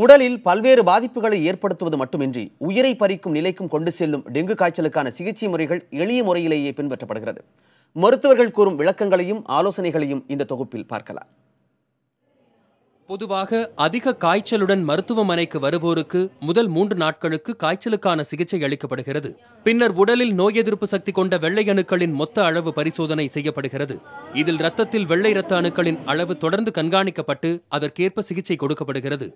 உடலில் பல்வேறு பாதிப்புகளை ஏற்படுத்துவது மட்டுமின்றி உயிரை பறிக்கும் நிலைக்கும் கொண்டு செல்லும் டெங்கு காய்ச்சலுக்கான சிகிச்சை முறைகள் எளிய முறையிலேயே பின்பற்றப்படுகிறது. மருத்துவர்கள் கூறும் விளக்கங்களையும் ஆலோசனைகளையும் இந்த தொகுப்பில் பார்க்கலாம். பொதுவாக அதிக காய்ச்சலுடன் மருத்துவமனைக்கு வருவோருக்கு முதல் 3 நாட்களுக்கு காய்ச்சலுக்கான சிகிச்சை அளிக்கப்படுகிறது. பின்னர் உடலில் நோய் எதிர்ப்பு சக்தி கொண்ட வெள்ளை அணுக்களின் மொத்த அளவு பரிசோதனை செய்யப்படுகிறது. இதில் இரத்தத்தில் வெள்ளை இரத்த அணுக்களின் அளவு தொடர்ந்து கண்காணிக்கப்பட்டு அதற்கேற்ப சிகிச்சை கொடுக்கப்படுகிறது.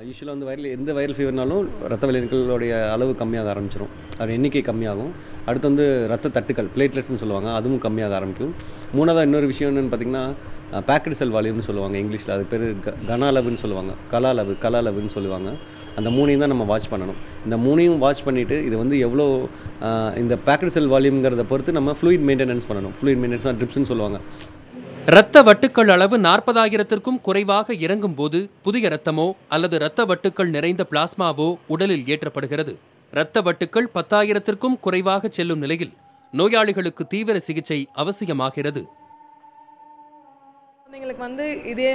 யூஸ்வலாக எந்த வைரல் ஃபீவர்னாலும் ரத்த வெள்ளையணுக்களோடைய அளவு கம்மியாக ஆரம்பிச்சிடும். அது எண்ணிக்கை கம்மியாகும். அடுத்து ரத்த தட்டுக்கள் பிளேட்லெட்ஸ்னு சொல்லுவாங்க, அதுவும் கம்மியாக ஆரம்பிக்கும். மூணாவது இன்னொரு விஷயம் என்னென்னு பார்த்தீங்கன்னா பேக்கடு செல் வால்யூம்னு சொல்லுவாங்க இங்கிலீஷில். அது பேர் கன அளவுன்னு சொல்லுவாங்க, கல அளவுன்னு சொல்லுவாங்க. அந்த மூணையும் தான் நம்ம வாட்ச் பண்ணணும். இந்த மூணையும் வாட்ச் பண்ணிவிட்டு இது எவ்வளோ இந்த பேக்கடு செல் வால்யூம்ங்கிறத பொறுத்து நம்ம ஃப்ளூயிட் மெயின்டெனன்ஸ் பண்ணணும். ஃப்ளூயிட் மெயின்டெனன்ஸ் ட்ரிப்ஸ்னு சொல்லுவாங்க. இரத்த வட்டுக்கள் அளவு 40,000க்கும் குறைவாக இறங்கும் போது புதிய இரத்தமோ அல்லது இரத்த வட்டுக்கள் நிறைந்த பிளாஸ்மாவோ உடலில் ஏற்றப்படுகிறது. இரத்த வட்டுக்கள் 10,000க்கும் குறைவாக செல்லும் நிலையில் நோயாளிகளுக்கு தீவிர சிகிச்சை அவசியமாகிறது. குழந்தைங்களுக்கு இதே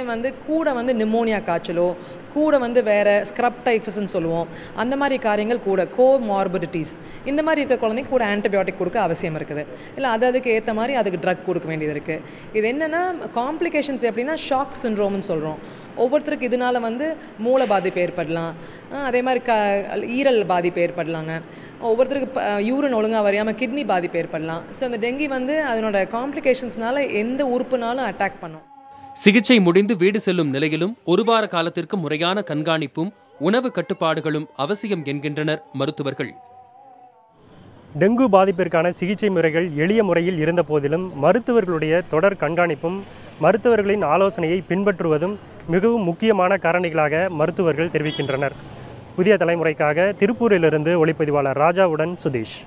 கூட நிமோனியா காய்ச்சலோ கூட வேறு ஸ்க்ரப் டைஃபஸ்ன்னு சொல்லுவோம். அந்த மாதிரி காரியங்கள் கூட கோமார்பிடிட்டிஸ் இந்த மாதிரி இருக்க குழந்தைங்க கூட ஆன்டிபயோட்டிக் கொடுக்க அவசியம் இருக்குது. இல்லை அதுக்கு ஏற்ற மாதிரி அதுக்கு ட்ரக் கொடுக்க வேண்டியது இருக்குது. இது என்னென்னா காம்ப்ளிகேஷன்ஸ் எப்படின்னா ஷாக் சிண்ட்ரோம்னு சொல்கிறோம். ஒவ்வொருத்தருக்கு இதனால் மூளை பாதிப்பு ஏற்படலாம். அதே மாதிரி ஈரல் பாதிப்பு ஏற்படலாங்க. ஒவ்வொருத்தருக்கு யூரின் ஒழுங்காக வரையாமல் கிட்னி பாதிப்பு ஏற்படலாம். ஸோ அந்த டெங்கி அதனோட காம்ப்ளிகேஷன்ஸ்னால எந்த உறுப்புனாலும் அட்டாக் பண்ணும். சிகிச்சை முடிந்து வீடு செல்லும் நிலையிலும் 1 வார காலத்திற்கு முறையான கண்காணிப்பும் உணவு கட்டுப்பாடுகளும் அவசியம் என்கின்றனர் மருத்துவர்கள். டெங்கு பாதிப்பிற்கான சிகிச்சை முறைகள் எளிய முறையில் இருந்த போதிலும் மருத்துவர்களுடைய தொடர் கண்காணிப்பும் மருத்துவர்களின் ஆலோசனையை பின்பற்றுவதும் மிகவும் முக்கியமான காரணிகளாக மருத்துவர்கள் தெரிவிக்கின்றனர். புதிய தலைமுறைக்காக திருப்பூரிலிருந்து ஒளிப்பதிவாளர் ராஜாவுடன் சுதீஷ்.